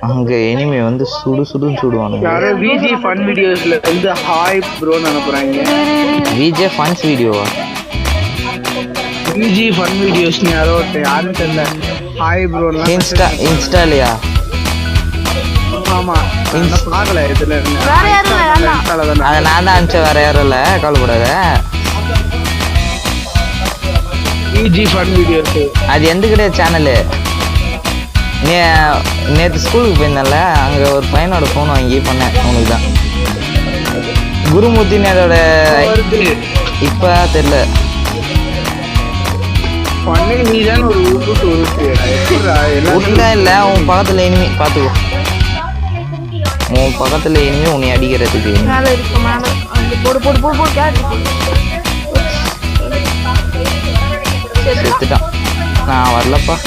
அங்க எனிமே வந்து சுடுன்னு சுடுவானுங்க. யாரோ விஜி ஃபன் வீடியோஸ்ல வந்து ஹாய் ப்ரோன்னு அனுப்புறாங்க. விஜே ஃபன்ஸ் வீடியோவா? விஜி ஃபன் வீடியோஸ்னு யாரும் தெரியல. Hi bro. இன்ஸ்டாலயா? ஆமா பார்க்கல. இதுல அதை நான் தான் அனுப்பிச்சேன், வேற யாரும் இல்லை, கவலைப்படாத. விஜி ஃபன் வீடியோஸ் அது எந்த கிடையாது சேனலு. நேற்று ஸ்கூலுக்கு போயிருந்தேன்ல, அங்கே ஒரு பையனோட ஃபோன் வாங்கி பண்ணேன். அவனுக்கு தான் குருமூர்த்தினோட இப்போ தெரில. உள்ள இல்லை, உன் பக்கத்தில் இனிமே பார்த்துக்கோ. உன் பக்கத்தில் இனிமே உன்னை அடிக்கிறதுக்கு செத்துட்டான். நான் வரலப்பா.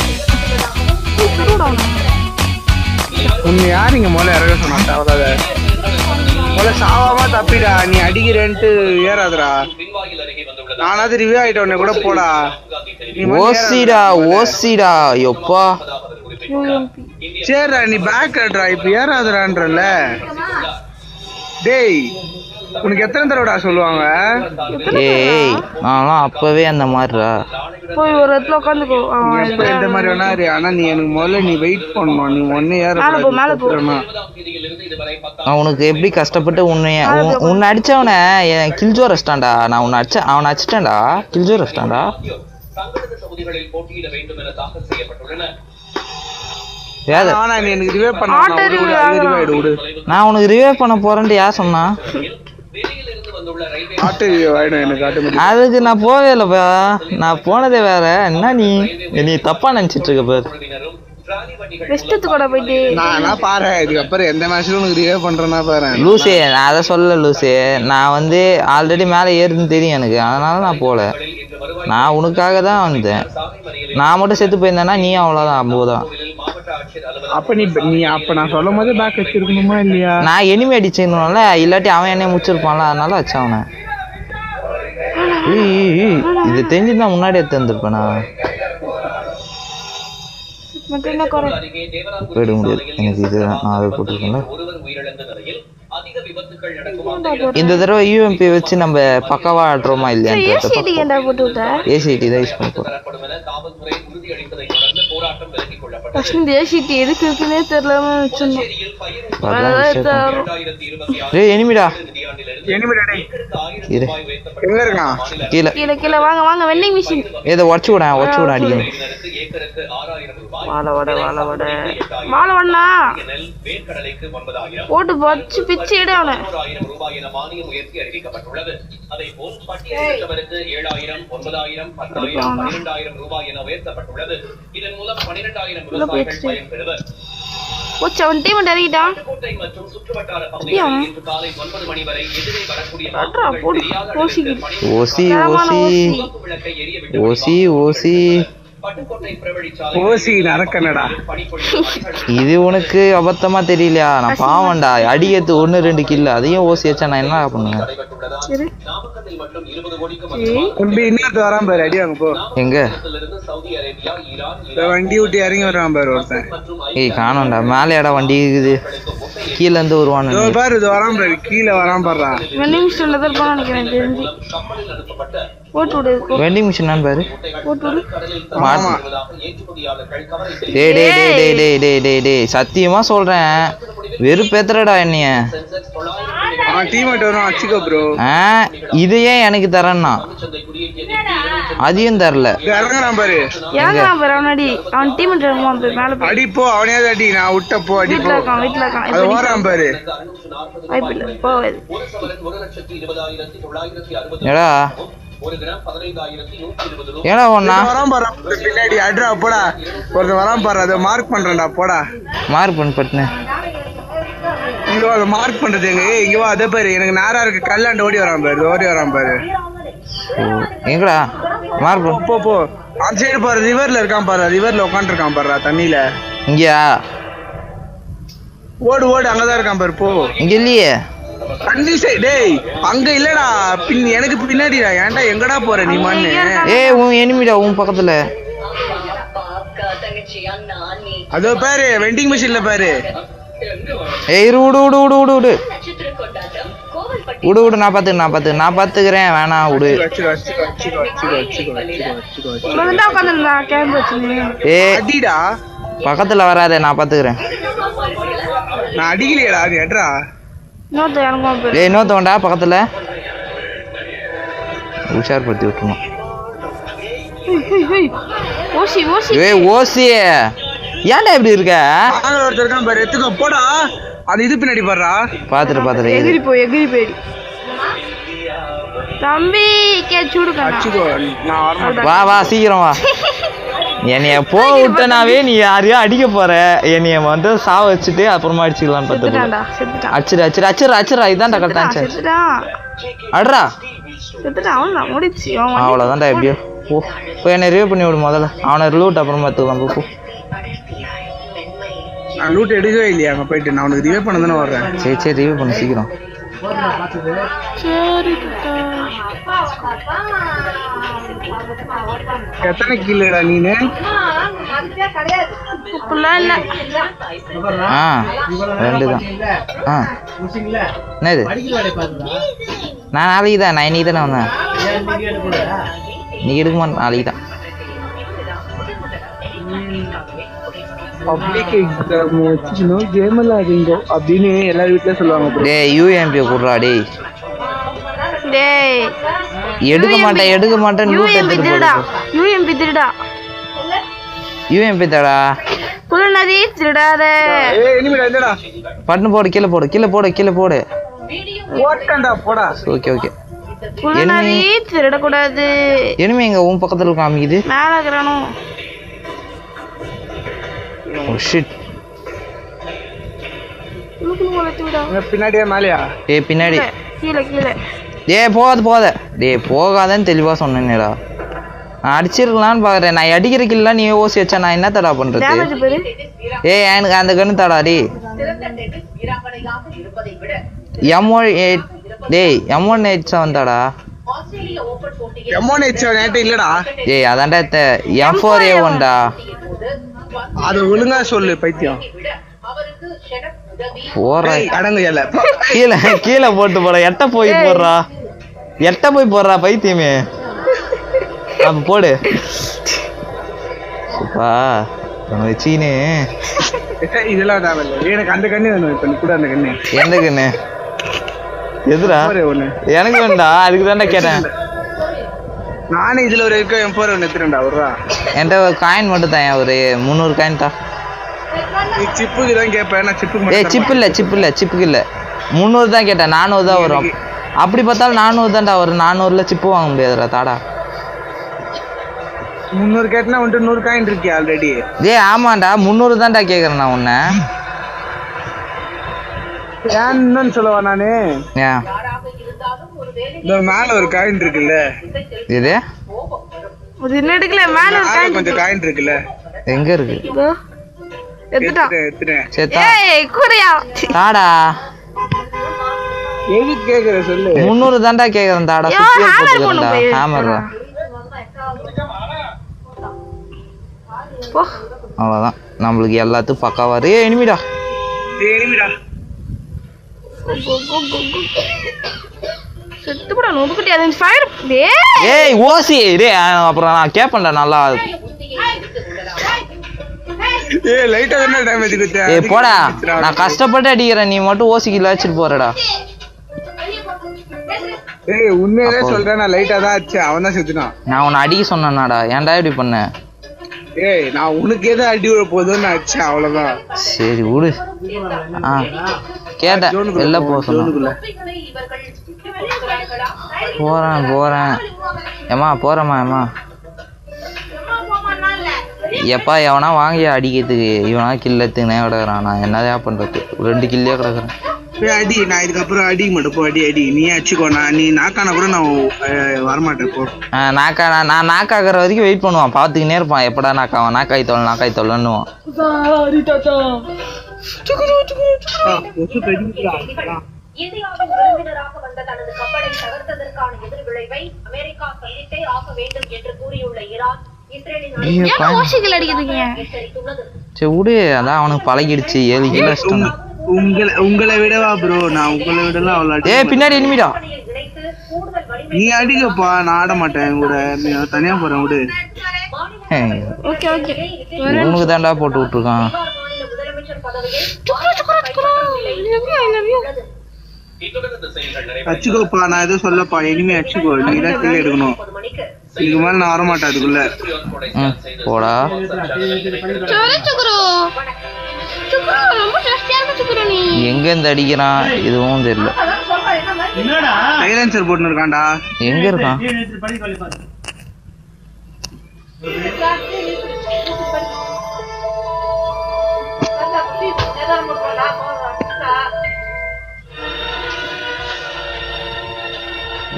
உன்னை யார் இங்க முதல்ல இறங்க சொன்னா? முதல்ல சாவாமா தப்பிடா. நீ அடிக்கிறேன்ட்டு ஏறாதுடா. நானாவது ரிவ்யூ ஆயிட்ட உடனே கூட போடா. ஓசிடா எப்பா. சரிடா நீ பேக் ஆடுறா. இப்ப ஏறாதுடான்றல. டேய் உனக்கு எத்தனை தடவைடா சொல்லுவாங்க? ஏய் நான்லாம் அப்பவே அந்த மாதிரிடா. போய் ஒரு இடத்துல உட்காந்துக்கோ. எப்ப எந்த மாதிரி வேணாரு. ஆனா நீ எனக்கு முதல்ல நீ வெயிட் பண்ணணும். நீ ஒன்னே அவனுக்கு எப்படி கஷ்டப்பட்டு உன்னை அடிச்சவன கில்ஜோர் அடிச்சிட்டான்டா. நான் உன்னை அவனை அடிச்சிட்டேன்டா. கில்ஜோர் அடிச்சிட்டான்டா. நான் உனக்கு ரிவைவ் பண்ண போறேன்ட்டு யார் சொன்னா? அதுக்கு நான் போவே இல்லப்பா. நான் போனதே வேற. என்ன நீ தப்பா நினைச்சிட்டு இருக்க பாரு. லூசே, நான் அதை சொல்லல லூசே. நான் வந்து ஆல்ரெடி மேலே ஏறுதுன்னு தெரியும் எனக்கு, அதனால நான் போல. நான் உனக்காக தான் வந்தேன். நான் மட்டும் செத்து போயிருந்தேன்னா நீ அவ்வளோதான், அம்போதான். நான் எனிமே அடிச்சிருந்தோம்ல, இல்லாட்டி அவன் என்னைய முடிச்சிருப்பான்ல, அதனால வச்சு அவனை. இது தெரிஞ்சுதான் முன்னாடி எடுத்து வந்துருப்பேனா? போயிட முடியாது எனக்கு. இதுதான் நான் அதை போட்டிருக்கேன்ல. இந்த தடவை யூஎம்பி வச்சு நம்ம பக்காவா ஆடுறோமா இல்லையான்னு ஏசிடி தான் யூஸ் பண்ண போறோம். எனிமிடா கீழே வாங்க வெண்டிங் மிஷின் ஏதோ உடச்சு விட அடிக்கணும். போட்டு வச்சு பிச்சு இட அவனை. அவன் டீம் இறங்கிட்டான். ஓசி இது உனக்கு அபத்தமா தெரியலையா? நான் பாவண்டா. அடிக்கிறது 1-2 கில்ல, அதையும் ஓசி வச்சா நான் என்ன பண்ணுவேன்? எங்க வண்டி விட்டு இறங்கி வரான் பாரு ஒருத்தன். ஏய் காணோம்டா. மேலே இடம் வண்டி இருக்குது, கீழே இருந்து வருவானு பாரு. இது வரான் பாரு, கீழே வரான் பாரு. வெண்டிங் மிஷின்ல தான் இருப்பான்னு நினைக்கிறேன் தெரிஞ்சு. வெண்டிங் மிஷின் நான் பாரு. டேய் சத்தியமா சொல்றேன், வெறுப்பேத்துறடா என்னைய. இது ஏன் எனக்கு தரேன்னா அதையும் தரல. அடிப்போ அவனையாவது அடி. நான் விட்ட போ அடிப்போ. அது ஓராம் பாரு. ஏடா ஏடா ஒண்ணா பின்னாடி அட்ரா போடா. ஒருத்தன் வரான் பாரு. அதை மார்க் பண்றேன்டா. போடா மார்க் பண்ணு பட்டுன்னு. இங்க அதை மார்க் பண்றது எங்க? இங்க வா. அதே பாரு எனக்கு நேரா இருக்கு. கல்லாண்டு ஓடி வரான் பாரு. ஓடி வரான் பாரு. எங்கடா மார்க் போ. அந்த சைடு பாரு, ரிவர்ல இருக்கான் பாரு. ரிவர்ல உட்காந்து இருக்கான் பாரு தண்ணியில. இங்கயா? ஓடு அங்கதான் இருக்கான் பாரு. போ. இங்க இல்லையே தண்ணி சைடு. டேய் அங்க இல்லடா, எனக்கு பின்னாடிடா. ஏன்டா எங்கடா போற நீ? மண்ணு உன் எனிமிடா உன் பக்கத்துல. அதோ பாரு வெண்டிங் மிஷின்ல பாரு. ஏய் இரு விடு விடு விடு விடு விடு விடு விடு நான் பாத்துக்கிறேன் வேணாம் விடு. ஏ அடிடா பக்கத்துல வராதே நான் பாத்துக்கிறேன். நான் அடிக்கலையடா நீ அட்ரா. ஏய் இன்னொருத்தவன்டா பக்கத்துல உஷார்படுத்தி விட்டுணும். ஏய் ஓசி ஏன்டா இப்படி இருக்க? ஒருத்தர் இருக்கான் பாரு எத்துக்கோ போடா. அது இது பின்னாடி பாருடா. பாத்துட்டு எகிரி போயிடு தம்பி அச்சுக்கோ நான் வரமாட்டேன். வா சீக்கிரம் வா. என்னைய போக விட்டனாவே நீ யாரையோ அடிக்க போற. என்னைய வந்து சாவ வச்சுட்டு அப்புறமா அடிச்சுக்கலாம் பார்த்து. அச்சுரா இதான்டா கரெக்டா அட்ரா. அவ்வளோதான்டா எப்படியோ போ என்னை ரிவ்யூ பண்ணி விடு முதல்ல. அவனை லூட் அப்புறம் பார்த்துக்கலாம் போ. நான் லூட் எடுக்கவே இல்லையா அங்கே போயிட்டு நான் உனக்கு ரிவ்யூ பண்ண தானே வர்றேன். சரி ரிவ்யூ பண்ணு சீக்கிரம். எத்தனை கிலோடா நீனு? ஆ 2 தான். என்னது நான் நாளைக்கு தான் நான் இன்னைக்கு தானே வந்தேன். நீ எடுக்க மாட்டேன் நாளைக்கு தான். பப்ளிக் எக்ஸாம் வச்சுக்கணும் கேம் விளையாடுங்க அப்படின்னு எல்லாரும் வீட்டுல சொல்லுவாங்க. டேய் யூஎம்பி குடுறா டேய். எடுக்க மாட்டேன் லூட் எடுத்துட்டு போடா. யூஎம்பி தடா குலநதி திருடாத. ஏய் எனிமிடா என்னடா பட்டன் போடு கீழ போடு. ஓட்டண்டா போடா. ஓகே குலநதி திருட கூடாது. எனிமி எங்க உன் பக்கத்துல காமிக்குது மேல இருக்கறானோ. Oh shit. பின்னாடியே மேலையா? ஏய் பின்னாடி கீழ டேய் போகாத டேய் போகாதன்னு தெளிவா சொன்னேனேடா. நான் அடிச்சிருக்கலான்னு பாக்குறேன். நான் அடிக்கிற கில்ல நீ ஓசி வச்சா நான் என்ன தடா பண்றது? ஏய் எனக்கு அந்த கண்ணு தடா டி. M18 டேய் M187 தாடா. M187 என்கிட்ட இல்லடா. ஏய் அதான்டா M4A1 டா. அது ஒழுங்கா சொல்லு பைத்தியம். போறா அடங்கல கீழே போட்டு போற. எட்ட போய் போடுறா பைத்தியமே. அப்ப போடு சூப்பா வச்சீனு. இதெல்லாம் தேவையில்லை எனக்கு அந்த கண்ணு வேணும். இப்ப கூட அந்த கண்ணு எந்த கண்ணு எதுடா? எனக்கு வேண்டா அதுக்கு தான்டா கேட்டேன். நானே இதுல ஒரு இருக்க M4 ஒன்று எடுத்துட்டேன்டா. ஒருவா என்கிட்ட ஒரு காயின் மட்டும் தான் ஒரு 300 காயின் தான். நீ சிப்புக்கு தான் கேட்பேன். நான் சிப்புக்கு ஏய் சிப்புக்கு இல்ல 300 தான் கேட்டேன். 400 தான் வரும். அப்படி பார்த்தாலும் 400 தான்டா வரும். 400ல சிப்பு வாங்க முடியாதுடா தாடா. 300 கேட்டனா உன்கிட்ட 100 காயின் இருக்கியா ஆல்ரெடி? டேய் ஆமாண்டா 300 தான்டா கேக்குறேன் நான் உன்னை. என்னன்னு சொல்லவா நானு? ஏன் இந்த மேல ஒரு காயின் இருக்குல்ல? இது ஒரு இன்ன எடுக்கல மேல ஒரு காயின் கொஞ்சம் காயின் இருக்குல்ல? எங்க இருக்கு? எடுத்துட்டேன். சேத்தா ஏய் குறையா தாடா. எது கேக்குற சொல்லு. 300 தான்டா கேக்குறேன் தாடா. சுத்தியா போட்டுக்கறேன்டா. ஹேமர்ரா. அவ்வளவுதான் நம்மளுக்கு எல்லாத்துக்கும் பக்காவா இருக்கு. ஏய் எனிமிடா செத்துடா நோபுக்கிட்டே அது ஃபயர். ஏய் ஓசி டேய் அப்புறம் நான் கேப்பேன்டா நல்லா. ஏய் லைட்டா என்ன டேமேஜ் குத்தே? ஏய் போடா நான் கஷ்டப்பட்டு அடிக்கிறேன். நீ மட்டும் ஓசிக்கு வச்சிட்டு போறடா. ஏய் உண்மையிலே சொல்றேன் நான் லைட்டா தான் அடிச்சேன். அவன் தான் செத்துனான். நான் உன்னை அடிக்க சொன்னேனாடா. ஏன்டா இப்படி பண்ண? ஏய் நான் உனக்கு ஏதோ அடி விட போதுன்னு அடிச்சேன் அவ்வளவுதான். சரி விடு. கேட்டேன் வெளில போக சொன்ன. போறேன் ஏமா போறேம்மா எப்பா எவனா வாங்கியா அடிக்கிறதுக்கு. இவனா கில்லத்துக்குனே கிடக்குறான். நான் என்னதையா பண்றது? 2 கில்லே கிடக்குறேன். அடி நான் இதுக்கப்புறம் அடிக்க மாட்டேன். போ அடி நீ அடிச்சுக்கோ. நீ நாக்கான கூட நான் வரமாட்டேன். போ நான் நாக்காகிற வரைக்கும் வெயிட் பண்ணுவான். பார்த்துக்கினே இருப்பான். எப்படா நாக்காவான் நாக்காய் தொல்லன்னுவான். இந்தியாவின் விருந்தினராக வந்த தனது கப்பலை தகர்த்ததற்கான எதிர்விளைவை அமெரிக்கா சந்தித்தே ஆக வேண்டும் என்று கூறியுள்ள ஈரான் இஸ்ரேலின் ஐயோ ஏன் பாய். ஓசிகள் அடிக்கிறீங்க? எச்சரித்துள்ளது. சரி விடு, அதான் அவனுக்கு பழகிடுச்சு 7 கிலோ இஷ்டம். உங்களை விடவா ப்ரோ? நான் உங்களை விடலாம் அவ்வளோ ஏய் பின்னாடி எனிமிடா. பணியில் இணைத்து கூடுதல் வலிமை நீ அடிக்கப்பா, நான் ஆட மாட்டேன் கூட. நீ தனியா போறேன் விடு. Okay okay. உனக்கு தாண்டா போட்டு விட்டுருக்கான். மாநில முதலமைச்சர் பதவியை உள்ளது. அச்சுக்கோப்பா, நான் எதுவும் சொல்லப்பா. இனிமே அச்சுக்கோ, நீ தான் கீழே எடுக்கணும். 9 மணிக்கு இதுக்கு மேல நான் வரமாட்டேன் அதுக்குள்ள. போடா. சரி சுக்குரு. சுக்குரு ரொம்ப ஜாஸ்தியா இருக்கு சுக்குரு நீ. எங்க இருந்து அடிக்கிறான் இதுவும் தெரியல. சைலன்சர் போட்டுன்னு இருக்கான்டா. எங்க இருக்கான்?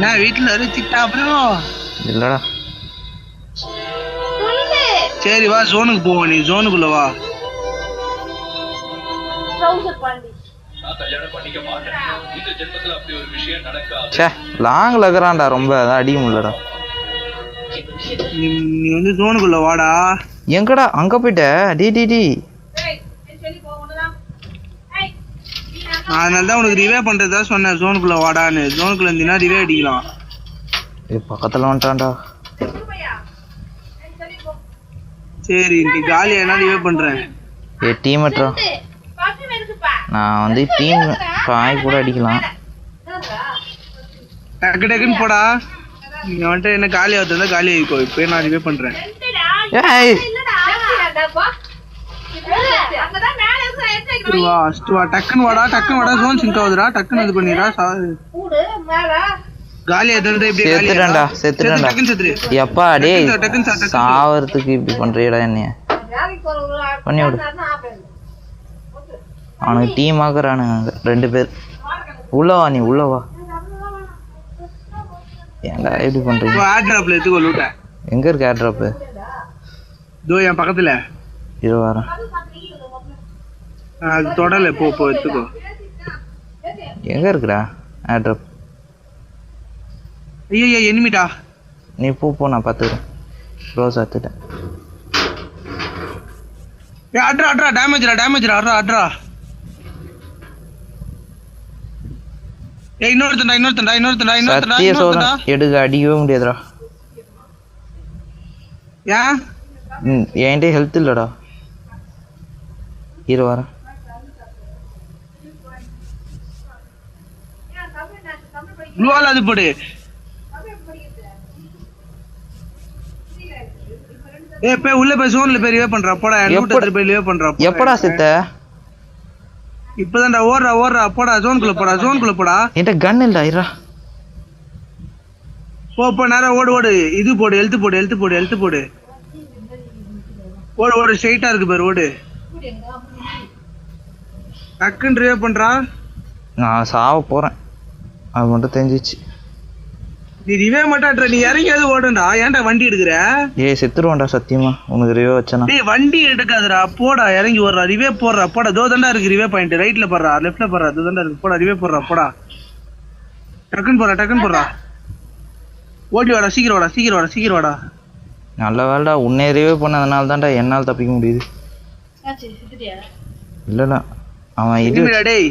நான் வீட்டுல அரிச்சிட்டா ப்ரோ. இல்லடா. சரி வா, ஜோனுக்கு போவோம். நீ ஜோனுக்குள்ள வா. சே லாங்ல இருக்கிறான்டா ரொம்ப, அதான் அடிக்க முடியலடா. நீ வந்து ஜோனுக்குள்ள வாடா. எங்கடா அங்க போயிட்ட? டி அதனால தான் உனக்கு ரிவே பண்றதா சொன்னேன். ஜோனுக்குள்ள வாடான்னு. ஜோனுக்குள்ள இருந்தீங்கன்னா ரிவே அடிக்கலாம். பக்கத்துல வந்துட்டான்டா. சரி நீ காலியா என்ன ரிவே பண்றேன். டீமேட்ரா, நான் வந்து டீம் பாய் கூட அடிக்கலாம். டக்கு டக்குன்னு போடா. நீ வந்துட்டு என்ன காலி ஆகுதுன்னா காலி ஆகிக்கோ. இப்போ நான் ரிவே பண்றேன். ஏய் வா வா, டக்குன்னு வாடா. டக்குன்னு வாடா. ஜோன் சிங்க் ஆகுதுடா. டக்குன்னு இது பண்ணிடா. காலி ஆகுதுன்றா. இப்படி செத்துட்டேன்டா செத்துட்டேன்டா. டக்குன்னு செத்துரு. எப்பா டேய் டக்குன்னு சார். சாவறதுக்கு இப்படி பண்றியடா என்னைய? பண்ணி விடு. அவனுக்கு டீம் ஆக்குறானுங்க அங்க 2 பேர். உள்ளவா நீ உள்ளவா. ஏன்டா இப்படி பண்றீங்க? ஏர் டிராப்ல எடுத்துக்கோ லூட்ட. எங்க இருக்கு ஏர் டிராப்? இதோ என் பக்கத்துல. இரு வரேன். அது தொடல. போ போ எடுத்துக்கோ. எங்க இருக்குடா ஏர் டிராப்? ஐயோ எனிமிடா. நீ போ நான் பாத்துக்கிறேன். க்ளோஸ் ஆத்துட்டேன். அட்ரா அட்ரா. டேமேஜ்ரா. அட்ரா. இன்னொருத்தண்டா. சத்திய சோதனை எடுக்க அடிக்கவே முடியாதுடா. ஏன்? என்கிட்ட ஹெல்த் இல்லடா. இரு வரேன். ப்ளூவால் அது போடு. போய் உள்ள போய் ஜோன்ல போய் ரிவே பண்றா. போடா. போய் ரிவே பண்றா. எப்படா செத்த? இப்பதான்டா. ஓடுறா. போடா. ஜோனுக்குள்ள போடா. என்கிட்ட கன் இல்லடா. இருடா. போ நேரா ஓடு. இது போடு. ஹெல்த் போடு. ஓடு. ஸ்ட்ரைட்டா இருக்கு பாரு. ஓடு. டக்குன்னு ரிவே பண்றா. நான் சாவ போறேன். அது மட்டும் தெரிஞ்சிச்சு. நீ ரிவே மாட்டான்ற. நீ இறங்கியாவது ஓடுண்டா. ஏன்டா வண்டி எடுக்கிற? ஏய் செத்துருவான்டா சத்தியமா. உனக்கு ரிவே வச்சனா? டேய் வண்டி எடுக்காதடா. போடா. இறங்கி ஓடுறா. ரிவே போடுறா. போடா. தோதண்டா இருக்கு ரிவே பாயிண்ட். ரைட்ல போடுறா. லெஃப்ட்ல போடுறா. தோதண்டா இருக்கு. போடா. ரிவே போடுறா. டக்குன்னு போடுறா. ஓடி வாடா. சீக்கிரம் வாடா. நல்ல வேலைடா உன்னை ரிவே பண்ணதுனால தான்டா என்னால் தப்பிக்க முடியுது. இல்லடா அவன் இது டேய்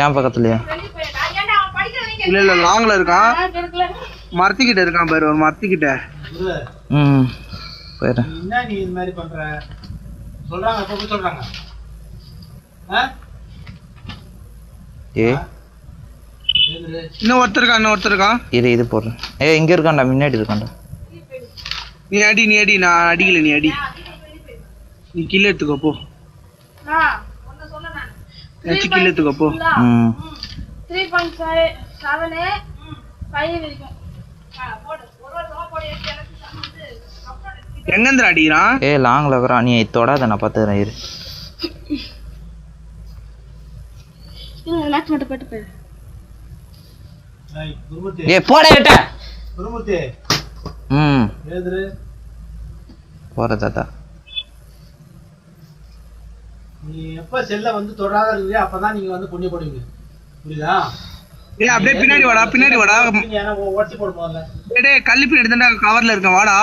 ஏன் பக்கத்துலயா? இல்ல லாங்ல இருக்கான். மரத்துக்கிட்ட இருக்கான் பாரு. ஒரு மரத்துக்கிட்ட. போயிரு. என்ன நீ இந்த மாதிரி பண்ற? சொல்றாங்க அப்ப போய் சொல்றாங்க. இன்னும் ஒருத்தர் இருக்கான். இது போடுறேன். இங்க இருக்கான்டா. முன்னாடி இருக்கான்டா. நீ அடி. நான் அடிக்கல. நீ அடி. நீ கில் எடுத்துக்கோ போ. கில் எடுத்துக்கோ போ. 3.7 வரைக்கும். எங்க அடிக்கிறான்? லாங்ல இருக்கிறான். நீ தொடாத, நான் பாத்துக்கிறேன். இரு. மேட்ச் மட்டும் போயிட்டு போட விட்ட. குருமூர்த்தி எழுதுரு. போற தாத்தா. நீ எப்ப செல்ல வந்து தொடாத இருக்கியா அப்பதான் நீங்க வந்து புண்ணிய போடுவீங்க. புரியுதா? அப்படியே பின்னாடி வாடா. உடச்சு போடு போதல. டேய் கல்லு பின்னாடி தான்டா கவர்ல இருக்க. வாடா.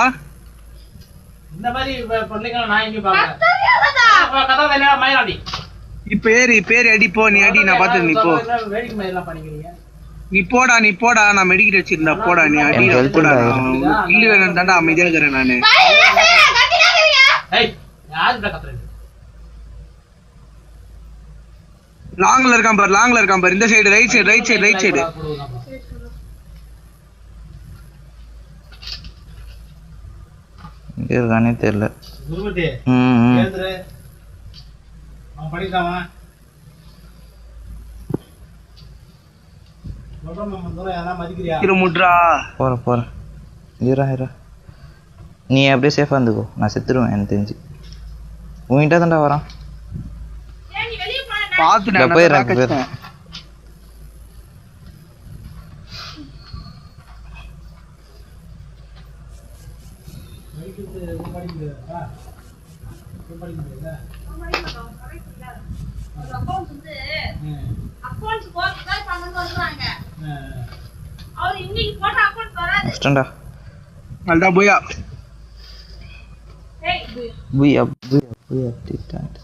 இந்த மாதிரி பிள்ளைங்க நான் எங்கேயும் பார்க்கல. தெரியாதா? கதை என்ன மயிலாண்டி இப்ப ஏறி அடி போ, நீ அடி, நான் பாத்து நீ போ. வேடிக்கை மயிலாம் பண்ணிக்கிறீங்க. நீ போடா, நான் மெடிக்கல் வச்சிருந்தா போடா, நீ அடி போடா. இல்ல வேணும் தாண்டா அமைதியா இருக்கிறேன் நானு. ஏய் யாருடா கத்துறீங்க? லாங்ல இருக்கான் பாரு, இந்த சைடு ரைட் சைடு. எங்க இருக்கானே தெரியல. குருமதி கேந்திர அவன் படிக்காம சொல்றோம் தூரம் யாரா மதிக்கிறியா? முட்ரா போறேன் இரா நீ அப்படியே சேஃபா இருந்துக்கோ, நான் செத்துருவேன் எனக்கு தெரிஞ்சு. உன்கிட்ட தான்டா வரான். ஏன் நீ வெளிய போடா? பாத்துட்டேன் போயிடுறேன். அக்கவுண்ட்ஸ் வந்து அக்கவுண்ட்ஸ் போறதுக்கு தான் பணம் சொல்றாங்க. அவர் இன்னைக்கு போட்ட அக்கவுண்ட் வராது. கஷ்டம்டா. அல்டா போயா ஏய் புயா டிட்டாட்